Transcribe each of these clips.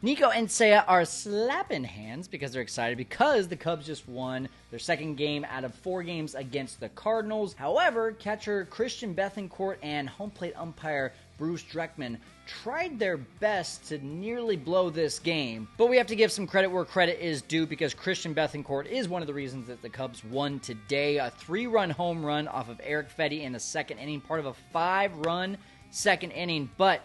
Nico and Seiya are slapping hands because they're excited because the Cubs just won their second game out of 4 games against the Cardinals. However, catcher Christian Bethancourt and home plate umpire Bruce Dreckman tried their best to nearly blow this game, but we have to give some credit where credit is due because Christian Bethancourt is one of the reasons that the Cubs won today. A 3-run home run off of Eric Fetty in the second inning, part of a 5-run second inning, but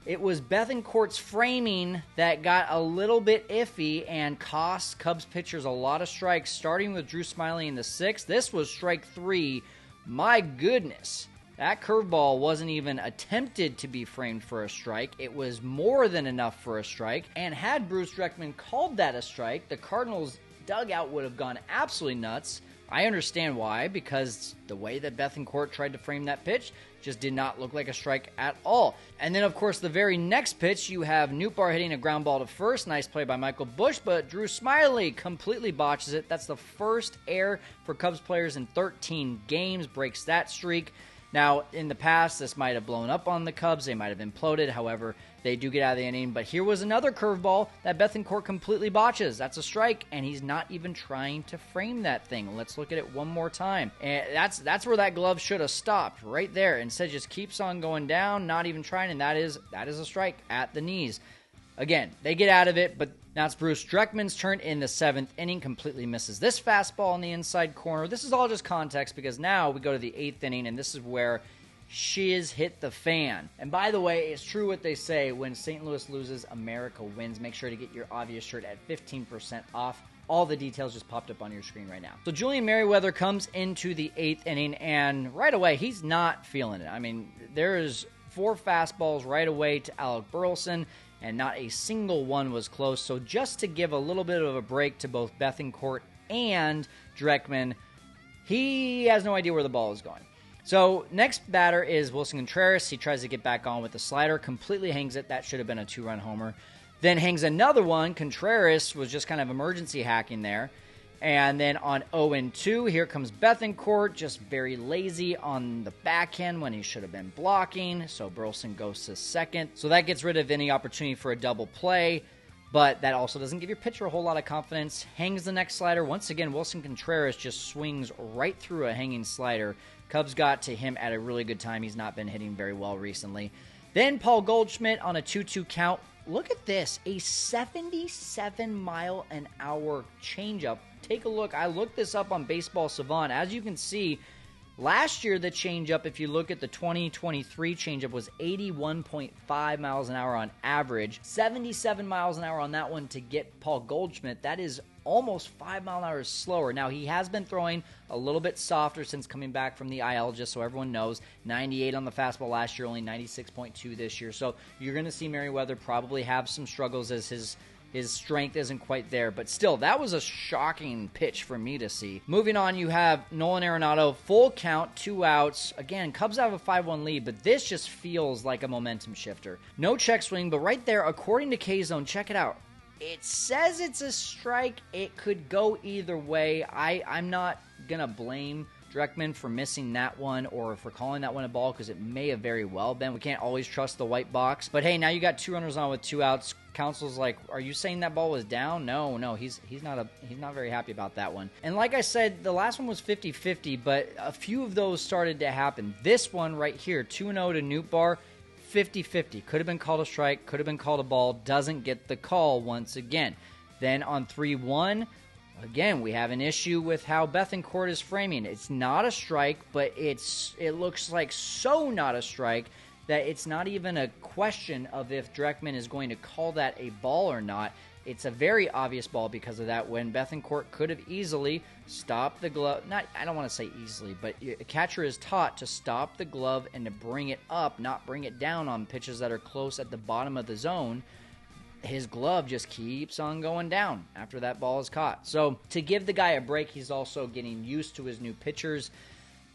it was Bethancourt's framing that got a little bit iffy and cost Cubs pitchers a lot of strikes, starting with Drew Smyly in the 6th. This was strike 3. My goodness. That curveball wasn't even attempted to be framed for a strike. It was more than enough for a strike. And had Bruce Dreckman called that a strike, the Cardinals' dugout would have gone absolutely nuts. I understand why, because the way that Bethancourt tried to frame that pitch just did not look like a strike at all. And then, of course, the very next pitch, you have Umpire hitting a ground ball to first. Nice play by Michael Busch, but Drew Smyly completely botches it. That's the first error for Cubs players in 13 games, breaks that streak. Now, in the past, this might have blown up on the Cubs. They might have imploded. However, they do get out of the inning. But here was another curveball that Bethancourt completely botches. That's a strike, and he's not even trying to frame that thing. Let's look at it one more time. And that's where that glove should have stopped, right there. Instead, just keeps on going down, not even trying, and that is a strike at the knees. Again, they get out of it, but now it's Bruce Dreckman's turn in the 7th inning. Completely misses this fastball in the inside corner. This is all just context because now we go to the 8th inning, and this is where shiz hit the fan. And by the way, it's true what they say, when St. Louis loses, America wins. Make sure to get your obvious shirt at 15% off. All the details just popped up on your screen right now. So Julian Merryweather comes into the 8th inning, and right away, he's not feeling it. I mean, there is 4 fastballs right away to Alec Burleson, and not a single one was close. So just to give a little bit of a break to both Bethancourt and Dreckman, he has no idea where the ball is going. So next batter is Wilson Contreras. He tries to get back on with the slider, completely hangs it. That should have been a 2-run homer. Then hangs another one. Contreras was just kind of emergency hacking there. And then on 0-2, here comes Bethancourt, just very lazy on the backhand when he should have been blocking. So Burleson goes to second. So that gets rid of any opportunity for a double play, but that also doesn't give your pitcher a whole lot of confidence. Hangs the next slider. Once again, Wilson Contreras just swings right through a hanging slider. Cubs got to him at a really good time. He's not been hitting very well recently. Then Paul Goldschmidt on a 2-2 count. Look at this, a 77-mile-an-hour changeup. Take a look. I looked this up on Baseball Savant. As you can see, last year the changeup, if you look at the 2023 changeup, was 81.5 miles an hour on average. 77 miles an hour on that one to get Paul Goldschmidt. That is almost 5 mile an hour slower. Now, he has been throwing a little bit softer since coming back from the IL, just so everyone knows. 98 on the fastball last year, only 96.2 this year. So you're going to see Merryweather probably have some struggles as his strength isn't quite there. But still, that was a shocking pitch for me to see. Moving on, you have Nolan Arenado, full count, 2 outs. Again, Cubs have a 5-1 lead, but this just feels like a momentum shifter. No check swing, but right there, according to K-Zone, check it out. It says it's a strike. It could go either way. I'm not going to blame Dreckman for missing that one or for calling that one a ball because it may have very well been. We can't always trust the white box. But hey, now you got 2 runners on with 2 outs. Counsel's like, are you saying that ball was down? No, he's not very happy about that one. And like I said, the last one was 50-50, but a few of those started to happen. This one right here, 2-0 to Umpire, 50-50. Could have been called a strike, could have been called a ball, doesn't get the call once again. Then on 3-1, again, we have an issue with how Bethancourt is framing. It's not a strike, but it looks like so not a strike that it's not even a question of if Dreckman is going to call that a ball or not. It's a very obvious ball because of that, when Bethancourt could have easily stopped the glove. I don't want to say easily, but a catcher is taught to stop the glove and to bring it up, not bring it down on pitches that are close at the bottom of the zone. His glove just keeps on going down after that ball is caught. So to give the guy a break, he's also getting used to his new pitchers.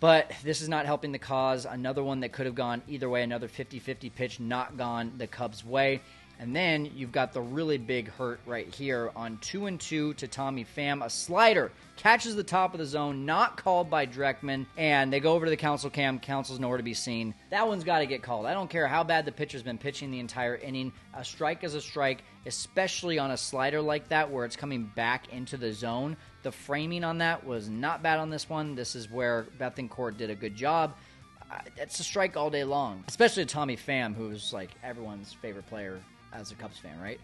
But this is not helping the cause. Another one that could have gone either way, another 50-50 pitch not gone the Cubs' way. And then you've got the really big hurt right here on 2-2 to Tommy Pham. A slider catches the top of the zone, not called by Dreckman, and they go over to the council cam. Council's nowhere to be seen. That one's got to get called. I don't care how bad the pitcher's been pitching the entire inning. A strike is a strike, especially on a slider like that where it's coming back into the zone. The framing on that was not bad on this one. This is where Bethancourt did a good job. It's a strike all day long, especially Tommy Pham, who's like everyone's favorite player as a Cubs fan, right?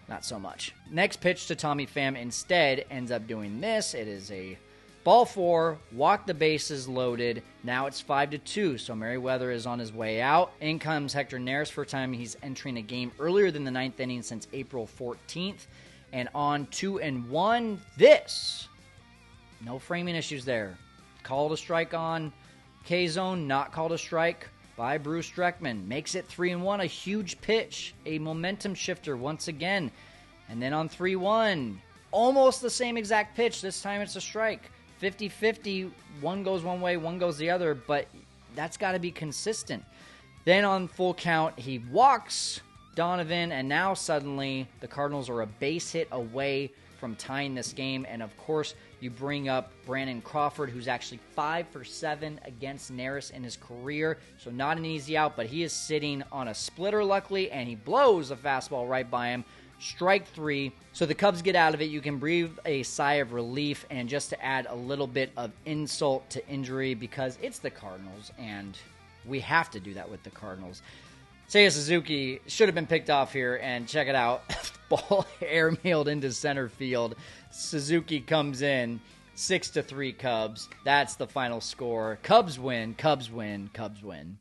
Not so much. Next pitch to Tommy Pham instead ends up doing this. It is a ball 4, walk the bases loaded. Now it's 5-2, so Merriweather is on his way out. In comes Hector Neris, first time he's entering a game earlier than the 9th inning since April 14th. And on 2-1, this. No framing issues there. Called a strike on K-zone, not called a strike by Bruce Dreckman. Makes it 3-1, a huge pitch, a momentum shifter once again. And then on 3-1, almost the same exact pitch. This time it's a strike. 50-50, one goes one way, one goes the other, but that's got to be consistent. Then on full count, he walks Donovan, and now suddenly the Cardinals are a base hit away from tying this game. And of course, you bring up Brandon Crawford, who's actually 5 for 7 against Neris in his career. So not an easy out, but he is sitting on a splitter, luckily, and he blows a fastball right by him. Strike 3. So the Cubs get out of it. You can breathe a sigh of relief, and just to add a little bit of insult to injury, because it's the Cardinals, and we have to do that with the Cardinals. Seiya Suzuki should have been picked off here, and check it out. Ball airmailed into center field. Suzuki comes in, 6-3 Cubs. That's the final score. Cubs win, Cubs win, Cubs win.